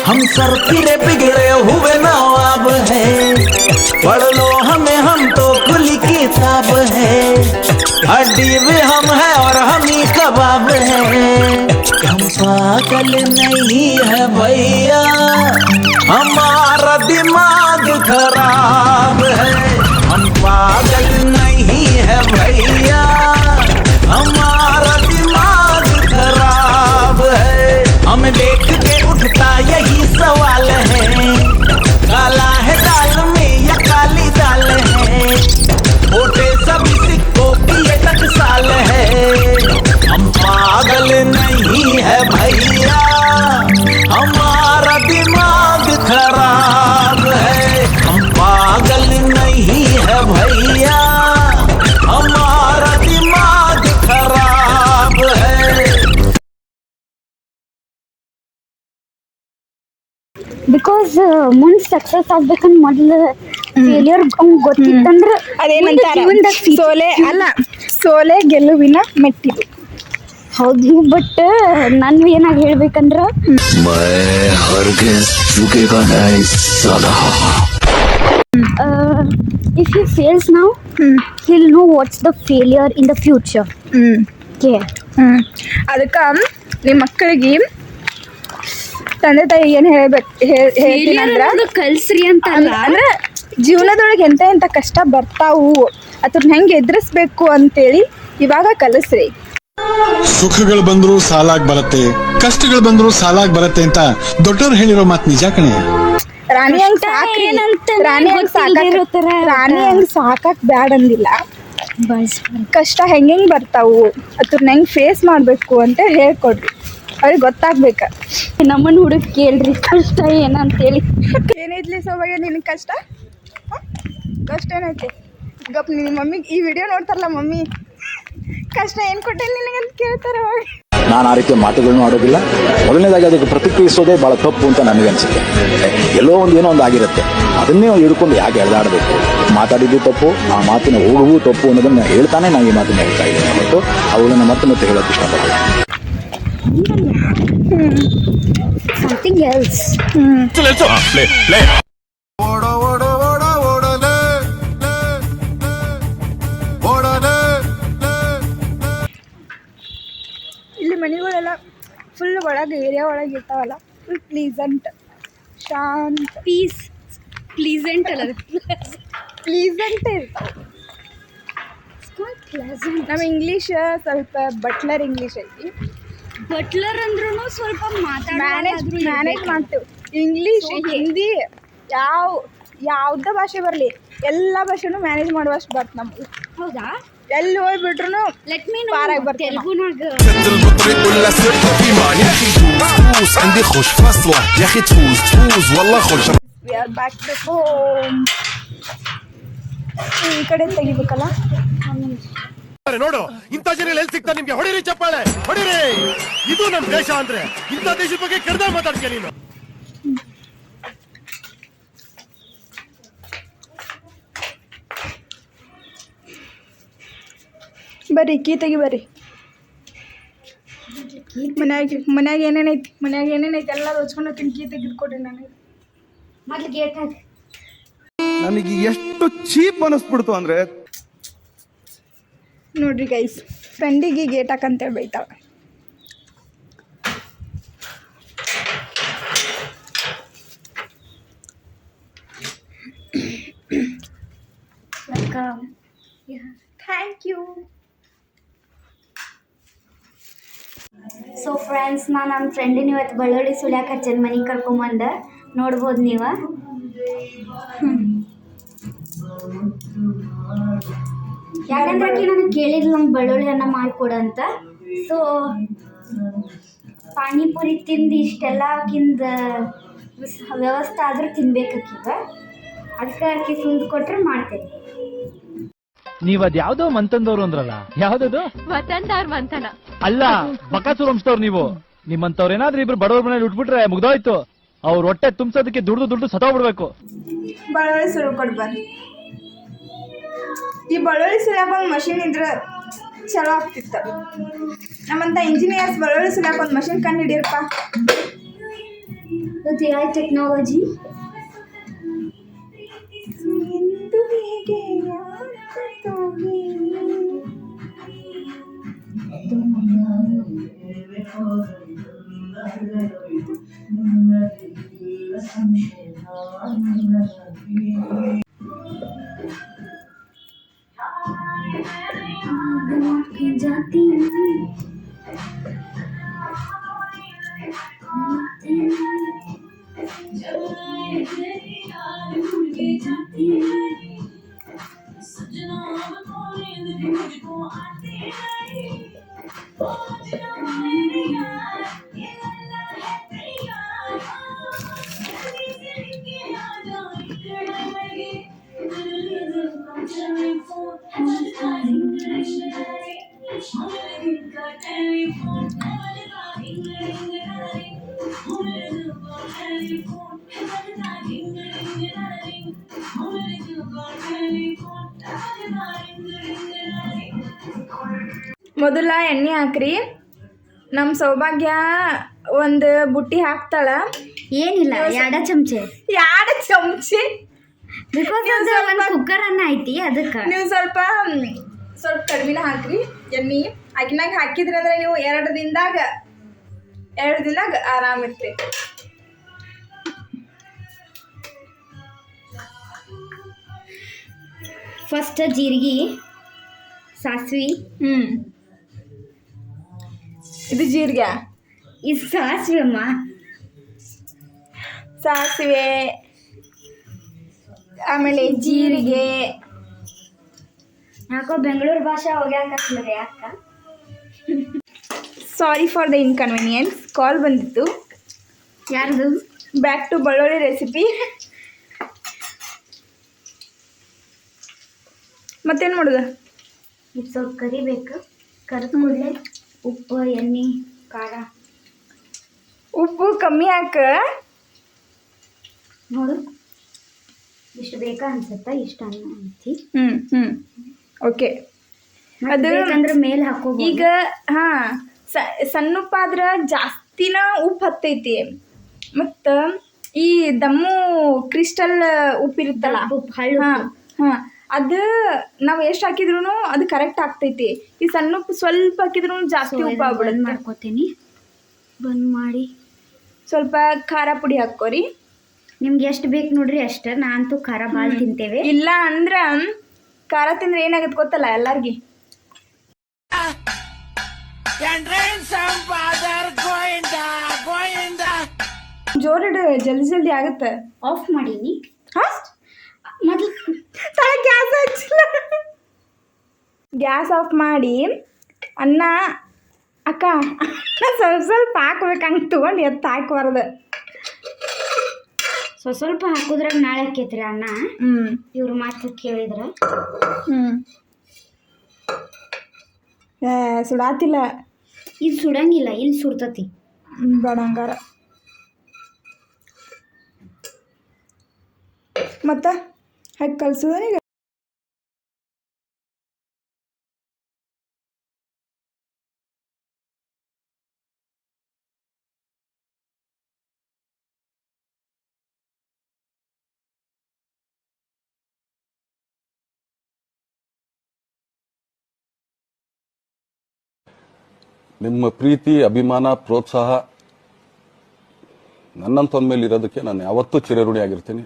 हम सर फिरे बिगड़े हुए नवाब हैं, पढ़ लो हमें हम तो खुली किताब है। हड्डी भी हम है और हम ही कबाब है। हम पागल नहीं है भैया, हमारा दिमाग खराब है। हम पागल नहीं है भैया, हमारा दिमाग खराब है। हमें देख के उठता यही सवाल है, काला है दाल में या काली दाल है। वोटे सभी सिक्कों की ये टकसाल है। हम पागल नहीं है भैया, हमारा दिमाग खराब है। हम पागल नहीं है भैया, हमारा दिमाग खराब है। ಬಿಕಾಸ್ ಮುಂದೆ ಸಕ್ಸಸ್ ಆಗ್ಬೇಕಂದ್ ಮೊದಲು ಫೇಲಿಯರ್ ಗೊತ್ತಿತ್ತಂದ್ರೆ ಅದೇನಂತಾರ ಸೋಲೆ ಅಲ್ಲ, ಸೋಲೆ ಗೆಲುವಿನ ಮೆಟ್ಟಿಲು. ಹೌದು, ಬಟ್ ನಾನು ಏನಾಗಿ ಹೇಳ್ಬೇಕಂದ್ರ if he fails now he'll know what's the failure in the future. ಅದಕ್ಕೆ ನಿಮ್ಮ ಮಕ್ಕಳಿಗೆ ತಂದೆ ತಾಯಿ ಏನು ಹೇಳ್ತೀನಂದ್ರ ಕಲ್ಸ್ರಿ ಅಂತ ಅಂದ್ರೆ ಜೀವನದೊಳಗೆ ಎಂತ ಕಷ್ಟ ಬರ್ತಾವು, ಅದನ್ನ ಹೆಂಗೆ ಎದುರಿಸ್ಬೇಕು ಅಂತೇಳಿ ಇವಾಗ ಕಲಿಸ್ರಿ. ಸುಖಗಳು ಬಂದ್ರು ಸಾಲಾಗಿ ಬರುತ್ತೆ, ಕಷ್ಟಗಳು ಬಂದ್ರು ಸಾಲಾಗಿ ಬರುತ್ತೆ ಅಂತ ದೊಡ್ಡವ್ರು ಹೇಳಿರೋ ಮಾತು ನಿಜ ಕಣೆ. ರಾಣಿ ಹಂಗ್ ಸಾಕ್ರಿ, ರಾಣಿ ಹಂಗ್ ಸಾಕಕ್ ಬ್ಯಾಡ ಅಂದಿಲ್ಲ. ಕಷ್ಟ ಹೆಂಗ್ ಬರ್ತಾವು, ಅದನ್ನ ಹೆಂಗ್ ಫೇಸ್ ಮಾಡ್ಬೇಕು ಅಂತ ಹೇಳ್ಕೊಡ್ರಿ, ಅವ್ರಿಗೆ ಗೊತ್ತಾಗ್ಬೇಕ. ನಮ್ಮನ್ನ ಹುಡುಗ ಕೇಳ್ರಿ ಕಷ್ಟ ಏನಂತೇಳಿ. ಏನೈತ್ಲಿ ಸೌಭಾಗ್ಯ ನಿನಗೆ ಕಷ್ಟ? ಕಷ್ಟ ಏನೈತಿ? ಗಪ್ ನಿನ್ನ ಮಮ್ಮಿಗೆ ಈ ವಿಡಿಯೋ ನೋಡ್ತಾರಲ್ಲ ಮಮ್ಮಿ, ಕಷ್ಟ ಏನು ಕೊಟ್ಟೆ ನಿನಗಂತ ಕೇಳ್ತಾರೆ ಅವಾಗ. ನಾನು ಆ ರೀತಿಯ ಮಾತುಗಳನ್ನು ಆಡೋದಿಲ್ಲ. ಮೊದಲನೇದಾಗಿ ಅದಕ್ಕೆ ಪ್ರತಿಕ್ರಿಯಿಸೋದೇ ಭಾಳ ತಪ್ಪು ಅಂತ ನನಗನ್ಸುತ್ತೆ. ಎಲ್ಲೋ ಏನೋ ಒಂದು ಆಗಿರುತ್ತೆ, ಅದನ್ನೇ ಹಿಡ್ಕೊಂಡು ಯಾಕೆ ಎಳೆದಾಡಬೇಕು? ಮಾತಾಡಿದ್ದು ತಪ್ಪು, ಆ ಮಾತಿನ ಹೋಗುವು ತಪ್ಪು ಅನ್ನೋದನ್ನು ಹೇಳ್ತಾನೆ ನಾವು ಈ ಮಾತನ್ನು ಹೇಳ್ತಾ ಇದ್ದೀವಿ ಮತ್ತು ಅವುಗಳನ್ನು ಮತ್ತೆ ಹೇಳೋಕ್ಕೆ ಇಷ್ಟಪಡ್ತೀನಿ. Something else. ಇಲ್ಲಿ ಮನೆಗಳೆಲ್ಲ ಫುಲ್ ಒಳಗೆ ಏರಿಯಾ ಒಳಗೆ ಇರ್ತಾವಲ್ಲ, ಫುಲ್ ಪ್ಲೀಸೆಂಟ್, ಶಾಂತ, ಪ್ಲೀಸೆಂಟ್ ಅಲ್ಲ, ಪ್ಲೀಸೆಂಟ್ ಇರ್ತಾವೆ. ನಮ್ಮ ಇಂಗ್ಲೀಷ್ ಸ್ವಲ್ಪ ಬಟ್ಲರ್ ಇಂಗ್ಲೀಷ್ ಐತಿ. ಬಟ್ಲರ್ ಅಂದ್ರೂ ಸ್ವಲ್ಪ ಮ್ಯಾನೇಜ್ ಮಾಡ್ತೇವೆ. ಇಂಗ್ಲೀಷ್, ಹಿಂದಿ, ಯಾವುದೇ ಭಾಷೆ ಬರಲಿ ಎಲ್ಲ ಭಾಷೆನೂ ಮ್ಯಾನೇಜ್ ಮಾಡುವಷ್ಟು ಬರ್ತ ನಮ್ಗೆ. ಹೌದಾ? ಎಲ್ಲಿ ಹೋಗ್ಬಿಟ್ರು ಲೆಟ್ ಮೀ ಪಾರಾಗಿ ಬರ್ತೀವಿ. ತೆಲುಗುನಾಗ ಬ್ಯಾಕ್ ಟು ಹೋಮ್. ಈ ಕಡೆ ತೆಗಿಬೇಕಲ್ಲ. ನೋಡು, ಇಂಥ ಜನ ಎಲ್ಲಿ ಸಿಗ್ತಾ ನಿಮ್ಗೆ? ಹೊಡಿರಿ ಚಪ್ಪಾಳೆ, ಹೊಡಿರಿ. ಇದು ನಮ್ ದೇಶ ಅಂದ್ರೆ ಇಂಥ ದೇಶದ ಬಗ್ಗೆ ಕೆಡ್ದ ಮಾತಾಡ್ತೀಯ ನೀನು. ಬರ್ರಿ ಕೀ ತೆಗಿ ಬರ್ರಿ. ಮನ್ಯಾಗ ಏನೇನೈತಿ ಎಲ್ಲ ದೋಚ್ಕೊಂಡು ಹೋಗ್ತೀನಿ. ಕೀ ತೆಗೆದು ಕೊಡ್ರಿ ನನಗೆ. ಮೊದ್ಲು ಗೇಟ್ ಹಾಕಿ. ನನಗೆ ಎಷ್ಟು ಚೀಪ್ ಅನಿಸ್ಬಿಡ್ತು ಅಂದ್ರೆ, ನೋಡ್ರಿ ಗೈಸ್, ಫ್ರೆಂಡಿಗೆ ಗೇಟ್ ಹಾಕಂತೇಳಿ ಬೈತಾವ. Thank you. ಸೊ ಫ್ರೆಂಡ್ಸ್, ನಾನು ನನ್ನ ಫ್ರೆಂಡಿನ ಇವತ್ತು ಬೆಳ್ಳುಳ್ಳಿ ಸುಳ್ಯಾಕೆ ಹಚ್ಚನ್ ಮನೆಗೆ ಕರ್ಕೊಂಬಂದೆ. ನೋಡ್ಬೋದು ನೀವು. ಯಾಕಂದ್ರೆ ಆಕೆ ನನಗೆ ಕೇಳಿದ್ಲು ನಂಗೆ ಬೆಳ್ಳುಳ್ಳಿ ಅನ್ನ ಮಾಡಿಕೊಡು ಅಂತ. ಸೊ ಪಾನಿಪುರಿ ತಿಂದು ಇಷ್ಟೆಲ್ಲ ಆಕಿಂದ ವ್ಯವಸ್ಥೆ ಆದರೂ ತಿನ್ಬೇಕಾಕೀಗ. ಅದಕ್ಕೆ ಆಕೆ ಸುಂದ್ ಕೊಟ್ರೆ ಮಾಡ್ತೇನೆ. ನೀವ್ ಅದ್ ಯಾವ್ದೋ ಮಂತಂದವ್ರು ಅಂದ್ರಲ್ಲ, ಯಾವ್ದದು? ವತನ್ದವ್ರ ಮಂತನ ಅಲ್ಲ, ಬಕಾಸೂರ್ ವಂಶದವ್ರು ನೀವು. ನಿಮ್ಮಂತವ್ರ ಏನಾದ್ರೂ ಇಬ್ರು ಬಡವ್ರ ಮನೇಲಿ ಉಟ್ಬಿಟ್ರೆ ಮುಗ್ದೋಯ್ತು. ಅವ್ರ ಹೊಟ್ಟೆ ತುಂಬಿಸೋದಕ್ಕೆ ದುಡ್ಡು ಸತ್ತೋಗ್ಬಿಡ್ಬೇಕು. ಬೆಳ್ಳುಳ್ಳಿ ಸುರು ಕೊಡ್ಬಾರ್ದು. ಈ ಬೆಳ್ಳುಳ್ಳಿ ಸುರಿಯಾಕ ಒಂದು ಮಷಿನ್ ಇದ್ರೆ ಚಲೋ ಆಗ್ತಿತ್ತು. ನಮ್ಮಂತ ಇಂಜಿನಿಯರ್ಸ್ ಬೆಳ್ಳುಳ್ಳಿ ಸುರಿಯಾಕ ಒಂದು ಮಷಿನ್ ಕಂಡು ಹಿಡಿಯಪ್ಪ. With AI technology, जाती ಮೊದಲ ಎಣ್ಣೆ ಹಾಕ್ರಿ. ನಮ್ಮ ಸೌಭಾಗ್ಯ ಒಂದು ಬುಟ್ಟಿ ಹಾಕ್ತಾಳ. ಏನಿಲ್ಲ, 2 ಚಮಚೆ. 2 ಚಮಚೆ ಬಿಕಾಸ್ ಅದು ಒಂದು ಕುಕ್ಕರ್ ಅನ್ನ ಐತಿ, ಅದಕ್ಕೆ ನೀವು ಸ್ವಲ್ಪ ಕಡಿಮೆನ ಹಾಕ್ರಿ ಎಣ್ಣೆ. ಆಕಿನಾಗ ಹಾಕಿದ್ರಿ ಅಂದ್ರೆ ನೀವು 2 ದಿನದಾಗ ಆರಾಮ್ ಇರ್ತೀರಿ. ಫಸ್ಟ್ ಜೀರಿಗೆ, ಸಾಸಿವೆ. ಇದು ಜೀರಿಗೆ, ಇದು ಸಾಸಿವೆ ಅಮ್ಮ. ಸಾಸಿವೆ ಆಮೇಲೆ ಜೀರಿಗೆ. ಯಾಕೋ ಬೆಂಗಳೂರು ಭಾಷೆ ಹೋಗ್ಯಾಕತ್ಲರಿ ಅಕ್ಕ. Sorry for the inconvenience. Call ಬಂದಿತ್ತು. ಯಾರ್ದು? ಬ್ಯಾಕ್ ಟು ಬಳ್ಳೊಳ್ಳಿ ರೆಸಿಪಿ. ಮತ್ತೇನು ಮಾಡೋದು? ಇದು ಸ್ವಲ್ಪ ಕರಿಬೇಕು. ಕರೆದ ಕೂಡಲೇ ಉಪ್ಪು, ಎಣ್ಣೆ, ಖಾರ. ಉಪ್ಪು ಕಮ್ಮಿ ಹಾಕ. ನೋಡು, ಇಷ್ಟು ಬೇಕಾ ಅನ್ಸುತ್ತಾ? ಇಷ್ಟು ಅನ್ನ ಐತಿ. ಓಕೆ. ಅದು ಬೇಕಂದ್ರೆ ಮೇಲೆ ಹಾಕೋದು. ಈಗ ಸಣ್ಣ ಉಪ್ಪಾದ್ರೆ ಜಾಸ್ತಿನ ಉಪ್ಪು ಹತ್ತೈತಿ. ಮತ್ತು ಈ ದಮ್ಮು ಕ್ರಿಸ್ಟಲ್ ಉಪ್ಪಿರುತ್ತಲ್ಲ, ಅದು ನಾವು ಎಷ್ಟು ಹಾಕಿದ್ರು ಅದು ಕರೆಕ್ಟ್ ಆಗ್ತೈತಿ. ಈ ಸಣ್ಣ ಉಪ್ಪು ಸ್ವಲ್ಪ ಹಾಕಿದ್ರು ಜಾಸ್ತಿ ಉಪ್ಪು ಆಗ್ಬಿಡೋದು. ಮಾಡ್ಕೋತೀನಿ, ಬಂದ್ ಮಾಡಿ. ಸ್ವಲ್ಪ ಖಾರ ಪುಡಿ ಹಾಕೋರಿ. ನಿಮ್ಗೆ ಎಷ್ಟು ಬೇಕು ನೋಡ್ರಿ ಅಷ್ಟು. ನಾನಂತೂ ಖಾರ ಭಾಳ ತಿಂತೇವೆ. ಇಲ್ಲ ಅಂದ್ರೆ ಖಾರ ತಿಂದ್ರೆ ಏನಾಗತ್ತೆ ಗೊತ್ತಲ್ಲ ಎಲ್ಲಾರ್ಗಿ? ಜೋರಿಡು, ಜಲ್ದಿ ಆಗುತ್ತೆ. ಆಫ್ ಮಾಡೀನಿ. ಮೊದಲು ಗ್ಯಾಸ್ ಹಚ್ಚಿಲ್ಲ. ಗ್ಯಾಸ್ ಆಫ್ ಮಾಡಿ ಅನ್ನ ಅಕ್ಕ ಸ್ವಲ್ಪ ಹಾಕ್ಬೇಕಂಗೆ ತೊಗೊಂಡು ಎತ್ತು ಹಾಕಬಾರ್ದು. ಸ್ವಲ್ಪ ಹಾಕಿದ್ರಾಗ ನಾಳೆ ಆಕೈತ್ರಿ ಅನ್ನ. ಇವ್ರ ಮಾತು ಕೇಳಿದ್ರ ಸುಡಾತಿಲ್ಲ. ಇದು ಸುಡಂಗಿಲ್ಲ, ಇಲ್ಲಿ ಸುಡ್ತತಿ. ಬೇಡ ಹಂಗಾರ. ಮತ್ತು ಹಾಕಿ ಕಲ್ಸೋದನೀಗ. ನಿಮ್ಮ ಪ್ರೀತಿ, ಅಭಿಮಾನ, ಪ್ರೋತ್ಸಾಹ ನನ್ನಂತವನ ಮೇಲೆ ಇರೋದಕ್ಕೆ ನಾನು ಯಾವತ್ತೂ ಚಿರಋಣಿಯಾಗಿರ್ತೀನಿ.